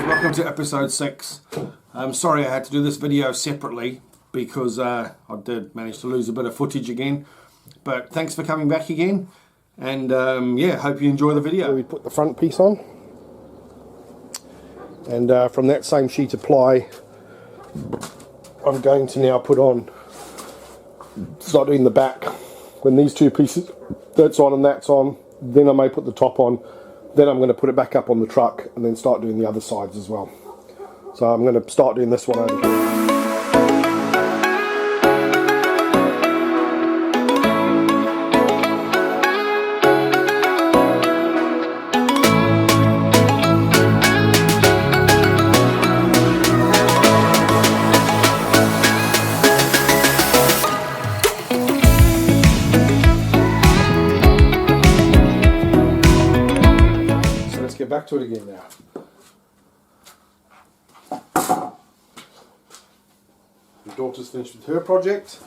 Welcome to episode 6. I'm sorry I had to do this video separately because I did manage to lose a bit of footage again. But thanks for coming back again. And yeah, hope you enjoy the video. So we put the front piece on. And from that same sheet of ply, I'm going to now start doing the back. When these two pieces, that's on and that's on, then I may put the top on. Then I'm going to put it back up on the truck and then start doing the other sides as well. So I'm going to start doing this one over here. Get back to it again now. Your daughter's finished with her project.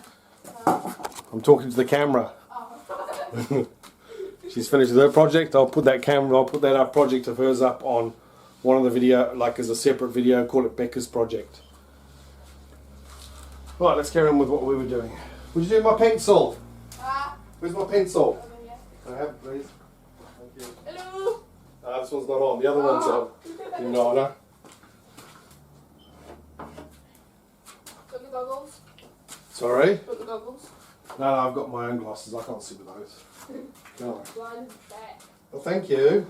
I'm talking to the camera. She's finished with her project. I'll put that project of hers up on one of the video, like as a separate video, call it Becca's project. Right, let's carry on with what we were doing. Would you do my pencil? Where's my pencil? I have it, please. Thank you. Hello. This one's not on. The other one's on. You know, no? Got the goggles? Sorry? Got the goggles? No, I've got my own glasses. I can't see with those. No. Blind back. Well, thank you.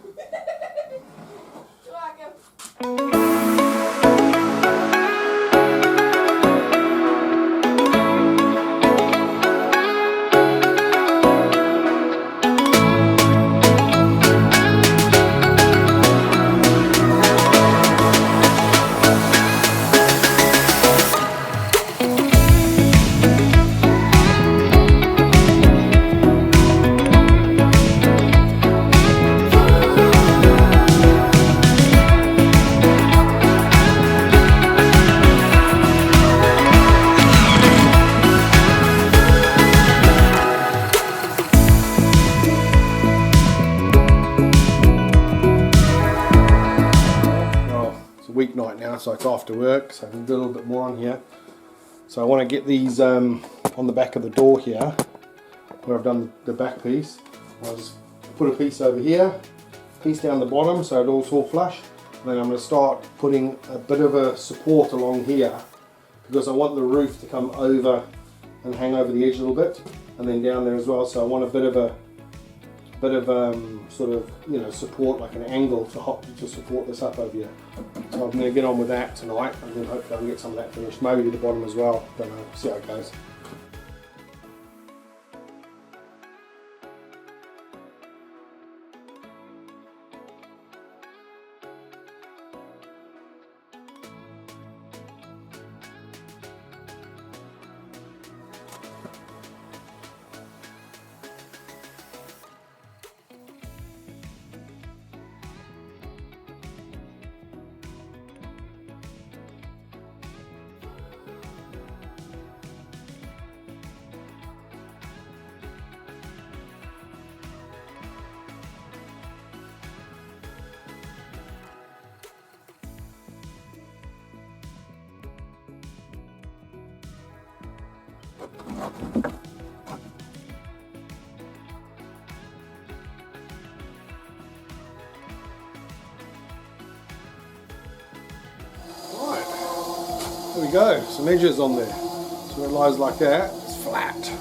You're welcome. Weeknight now, so it's after work, so I can do a little bit more on here. So I want to get these on the back of the door here, where I've done the back piece. I'll just put a piece over here, piece down the bottom, so it's all flush. And then I'm going to start putting a bit of a support along here, because I want the roof to come over and hang over the edge a little bit, and then down there as well. So I want a bit of sort of, you know, support, like an angle to support this up over here. So I'm going to get on with that tonight, and then hopefully I can get some of that finished. Maybe the bottom as well. Don't know. See how it goes. There we go, some edges on there. So it lies like that, it's flat.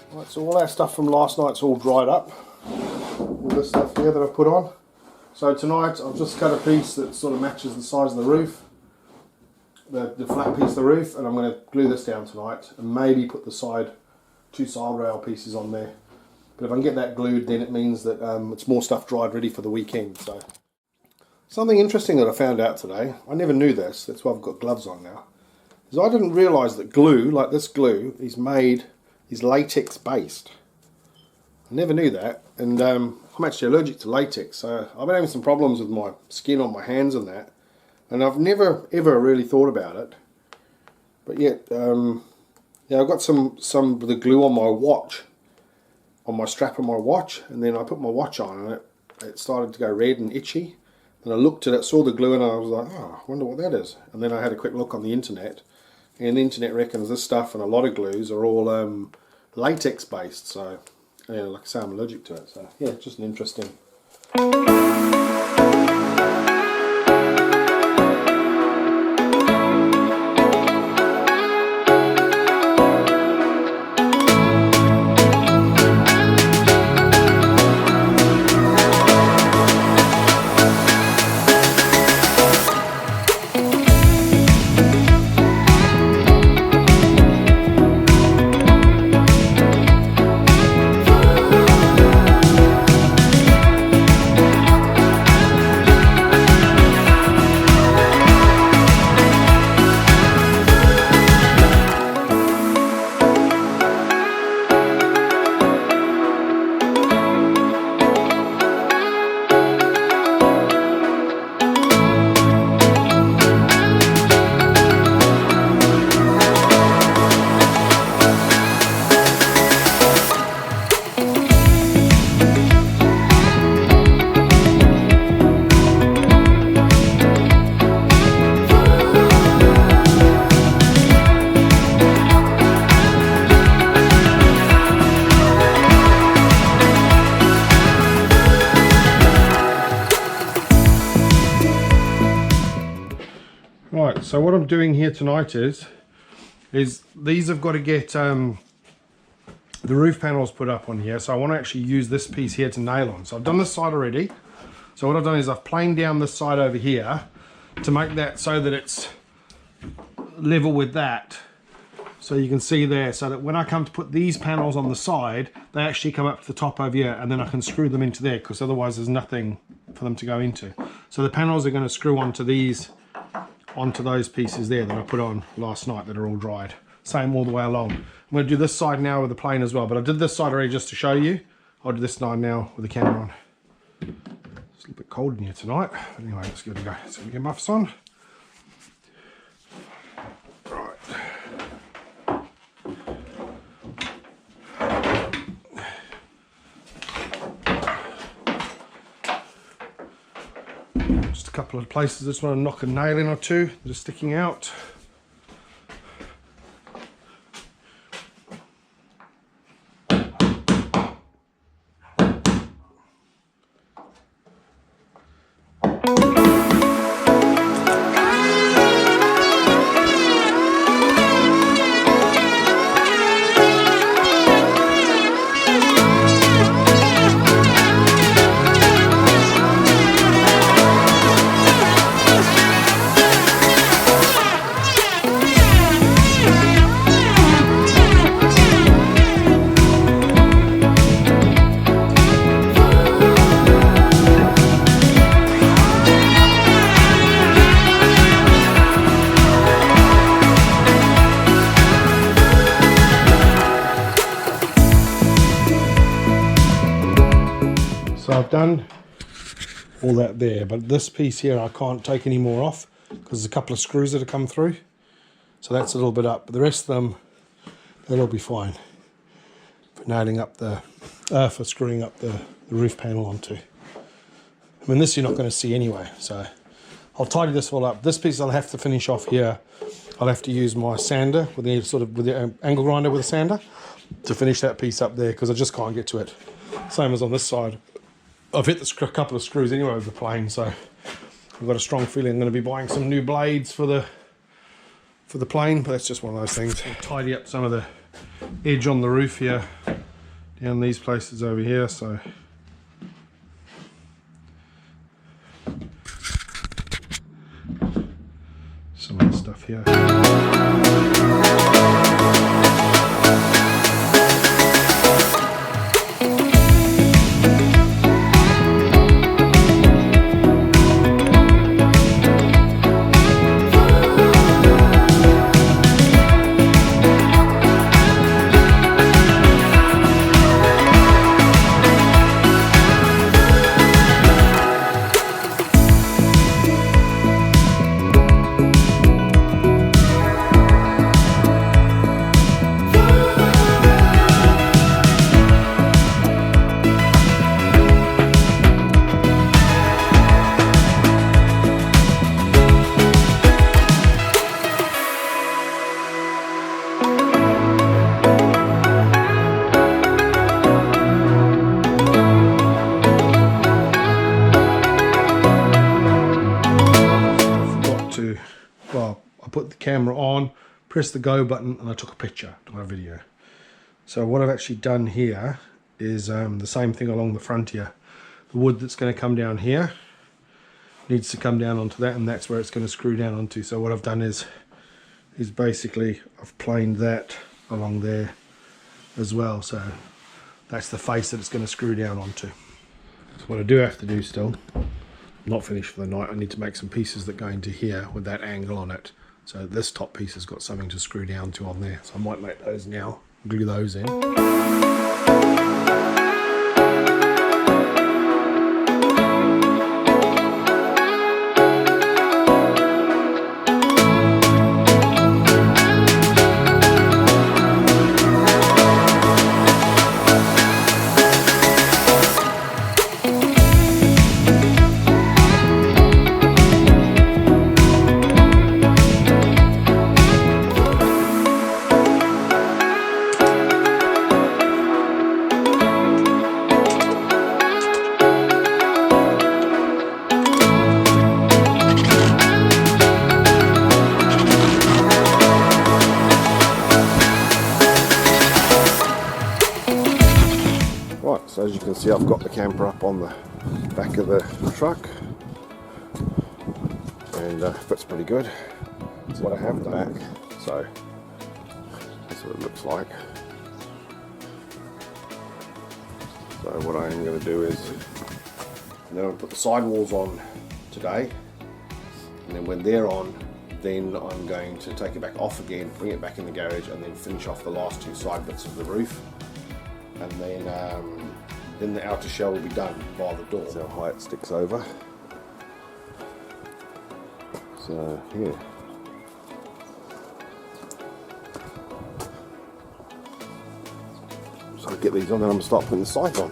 Right, so all our stuff from last night's all dried up. All this stuff here that I've put on. So tonight I've just cut a piece that sort of matches the size of the roof. The flat piece of the roof, and I'm going to glue this down tonight and maybe put the two side rail pieces on there. But if I can get that glued, then it means that it's more stuff dried ready for the weekend. So Something interesting that I found out today, I never knew this, that's why I've got gloves on now, is I didn't realise that glue, like this glue, is latex based. I never knew that, and I'm actually allergic to latex, so I've been having some problems with my skin on my hands and that, and I've never ever really thought about it, but yet, yeah, I've got some of the glue on my watch, on my strap of my watch, and then I put my watch on and it started to go red and itchy. And I looked at it, saw the glue, and I was like, oh, I wonder what that is. And then I had a quick look on the internet, and the internet reckons this stuff and a lot of glues are all latex based. So, yeah, like I say, I'm allergic to it. So, yeah, just an interesting. Right, so what I'm doing here tonight is these have got to get the roof panels put up on here, so I want to actually use this piece here to nail on. So I've done this side already. So what I've done is I've planed down this side over here to make that so that it's level with that. So you can see there, so that when I come to put these panels on the side, they actually come up to the top over here, and then I can screw them into there, because otherwise there's nothing for them to go into. So the panels are going to screw onto those pieces there that I put on last night that are all dried. Same all the way along. I'm going to do this side now with the plane as well, but I did this side already just to show you. I'll do this side now with the camera on. It's a little bit cold in here tonight. But anyway, let's give it a go. So we get muffs on. Right. Just a couple of places I just want to knock a nail in or two that are sticking out. So I've done all that there, but this piece here I can't take any more off because there's a couple of screws that have come through. So that's a little bit up, but the rest of them, they'll all be fine for nailing up for screwing up the roof panel onto. I mean, this you're not going to see anyway, so I'll tidy this all up. This piece I'll have to finish off here. I'll have to use my sander with the angle grinder with a sander to finish that piece up there, because I just can't get to it. Same as on this side. I've hit a couple of screws anyway with the plane, so I've got a strong feeling I'm going to be buying some new blades for the plane, but that's just one of those things. I'll tidy up some of the edge on the roof here, down these places over here, so some of the stuff here. the camera on, pressed the go button, and I took a picture, took a video. So what I've actually done here is the same thing along the front here. The wood that's going to come down here needs to come down onto that, and that's where it's going to screw down onto. So what I've done is basically I've planed that along there as well. So that's the face that it's going to screw down onto. So what I do have to do still, I'm not finished for the night, I need to make some pieces that go into here with that angle on it. So this top piece has got something to screw down to on there. So I might make those now, glue those in. So as you can see, I've got the camper up on the back of the truck, and fits pretty good. That's what I have the back, so that's what it looks like. So what I am going to do is I'm going to put the sidewalls on today, and then when they're on, then I'm going to take it back off again, bring it back in the garage, and then finish off the last two side bits of the roof, and then the outer shell will be done by the door. That's how high it sticks over. So yeah. So I get these on, then I'm going to start putting the sides on.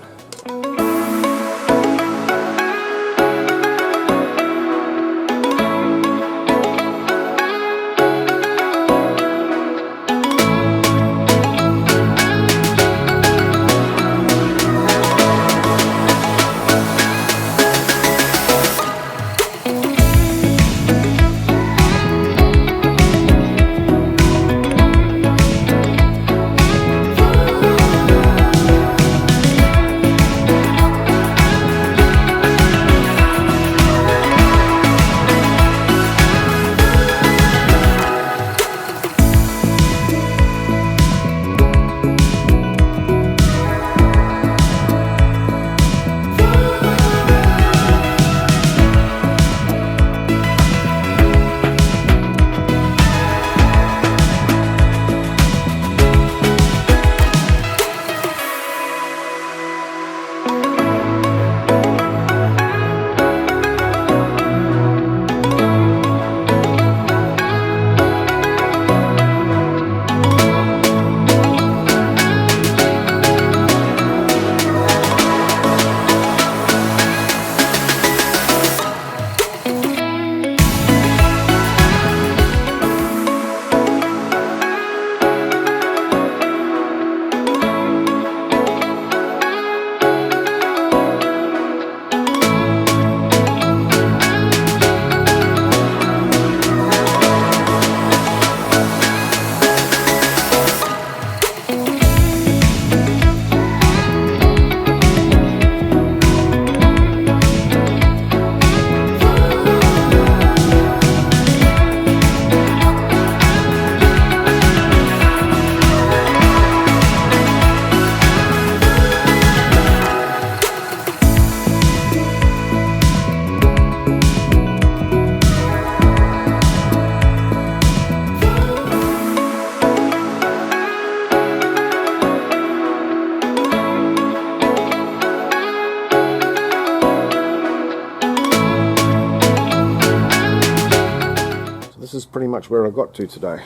This is pretty much where I got to today.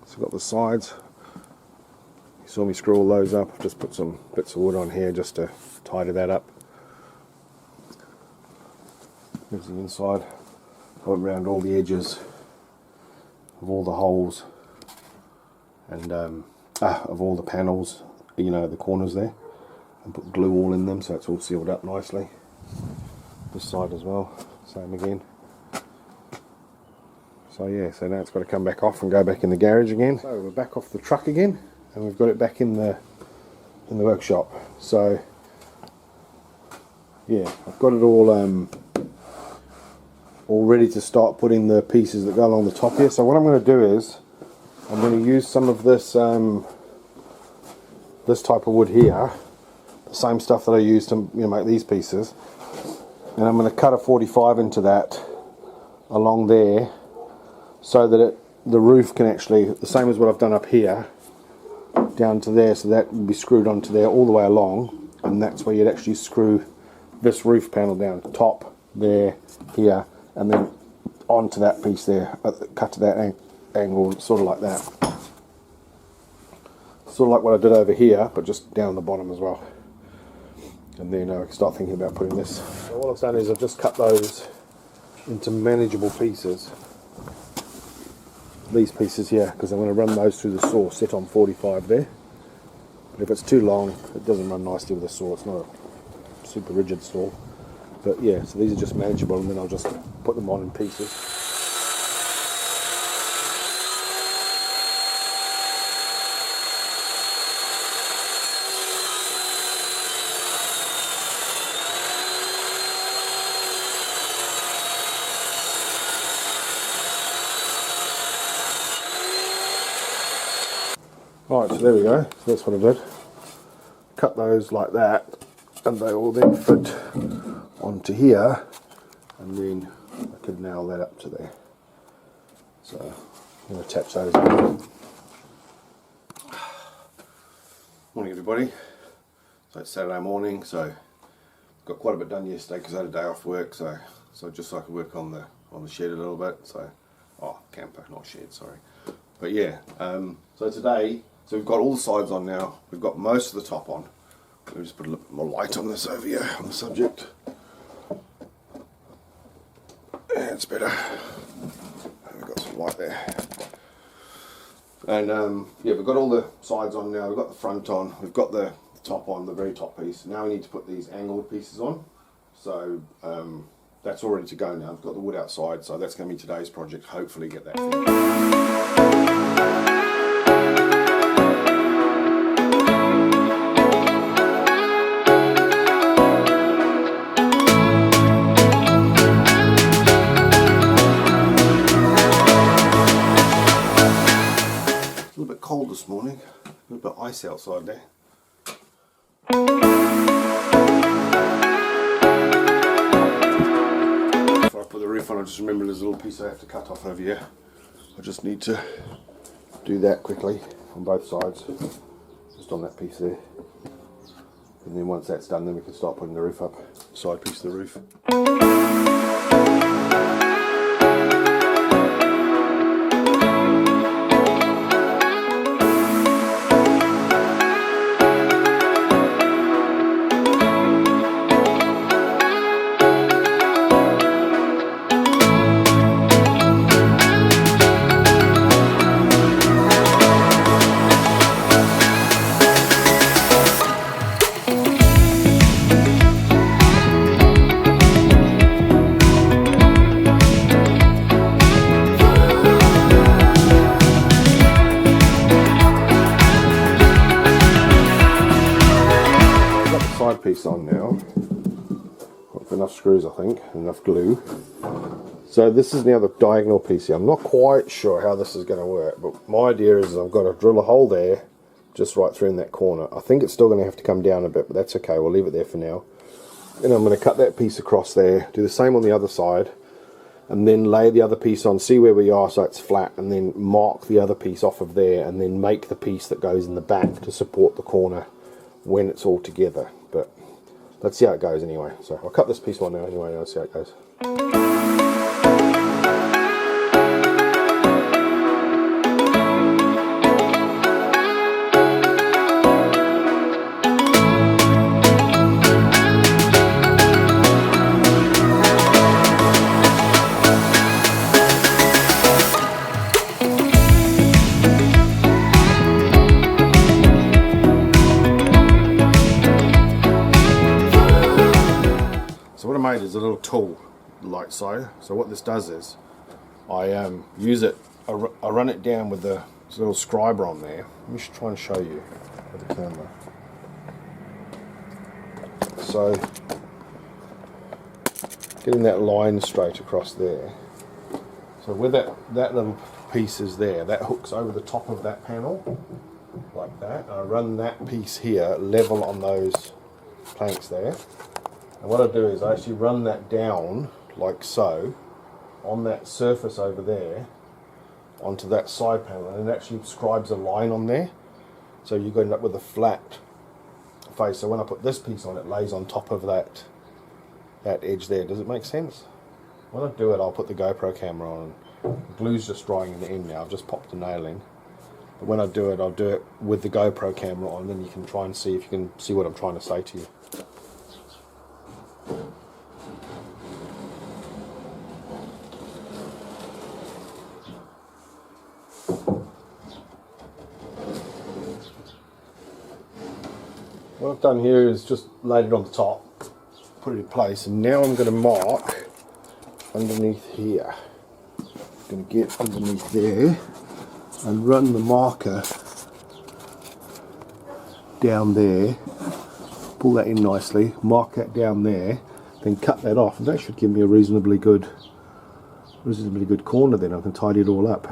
So I've got the sides. You saw me screw all those up. I've just put some bits of wood on here just to tidy that up. Here's the inside. I went around all the edges of all the holes and of all the panels, you know, the corners there, and put glue all in them so it's all sealed up nicely. This side as well, same again. So yeah, so now it's got to come back off and go back in the garage again. So we're back off the truck again, and we've got it back in the workshop. So yeah, I've got it all ready to start putting the pieces that go along the top here. So what I'm going to do is I'm going to use some of this this type of wood here, the same stuff that I used to make these pieces, and I'm going to cut a 45 into that along there, so that the roof can actually, the same as what I've done up here, down to there, so that will be screwed onto there all the way along, and that's where you'd actually screw this roof panel down, top, there, here, and then onto that piece there, cut to that angle, sort of like that. Sort of like what I did over here, but just down the bottom as well. And then I can start thinking about putting this. So what I've done is I've just cut those into manageable pieces. These pieces here, because I'm going to run those through the saw set on 45 there. But if it's too long, it doesn't run nicely with the saw. It's not a super rigid saw. But yeah, so these are just manageable, and then I'll just put them on in pieces. Right, so there we go. So that's what I did. Cut those like that, and they will then fit onto here, and then I could nail that up to there. So I'm going to attach those up. Morning everybody. So it's Saturday morning, so got quite a bit done yesterday because I had a day off work, so just so I could work on the shed a little bit. So camper, not shed, sorry. But yeah, so today, so we've got all the sides on now. We've got most of the top on. Let me just put a little bit more light on this over here on the subject. Yeah, it's better. We've got some light there. And yeah, we've got all the sides on now. We've got the front on. We've got the top on, the very top piece. Now we need to put these angled pieces on. So that's all ready to go now. I've got the wood outside, so that's going to be today's project. Hopefully get that finished. Cold this morning, a little bit of ice outside there. Before I put the roof on, I just remember there's a little piece I have to cut off over here. I just need to do that quickly on both sides, just on that piece there. And then once that's done, then we can start putting the roof up, side piece of the roof. Piece on now. Got enough screws, I think, enough glue. So this is now the diagonal piece here. I'm not quite sure how this is going to work, but my idea is I've got to drill a hole there, just right through in that corner. I think it's still going to have to come down a bit, but that's okay. We'll leave it there for now. And I'm going to cut that piece across there, do the same on the other side, and then lay the other piece on, see where we are so it's flat, and then mark the other piece off of there, and then make the piece that goes in the back to support the corner when it's all together. But let's see how it goes anyway. So I'll cut this piece on now anyway, and I'll see how it goes. Is a little tool, light side. So what this does is I use it, I run it down with the little scriber on there. Let me just try and show you with the camera. So, getting that line straight across there. So where that little piece is there, that hooks over the top of that panel, like that. I run that piece here level on those planks there. And what I do is I actually run that down, like so, on that surface over there, onto that side panel, and it actually scribes a line on there. So you end up with a flat face. So when I put this piece on, it lays on top of that edge there. Does it make sense? When I do it, I'll put the GoPro camera on. The glue's just drying in the end now. I've just popped the nail in. But when I do it, I'll do it with the GoPro camera on, then you can try and see if you can see what I'm trying to say to you. What I've done here is just laid it on the top, put it in place, and now I'm going to mark underneath here. I'm going to get underneath there and run the marker down there, pull that in nicely, mark that down there, then cut that off, and that should give me a reasonably good corner. Then I can tidy it all up.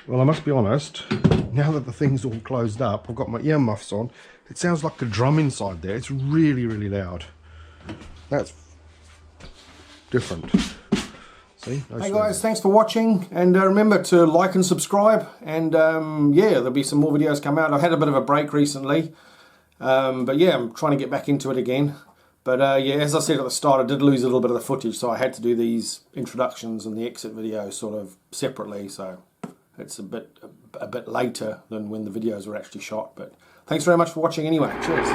Well, I must be honest, now that the thing's all closed up, I've got my earmuffs on, it sounds like a drum inside there. It's really, really loud. That's different. See? Hey guys, thanks for watching, and remember to like and subscribe, and yeah, there'll be some more videos come out. I've had a bit of a break recently, but yeah, I'm trying to get back into it again. But yeah, as I said at the start, I did lose a little bit of the footage, so I had to do these introductions and the exit videos sort of separately, so it's a bit later than when the videos were actually shot. But thanks very much for watching anyway. Cheers.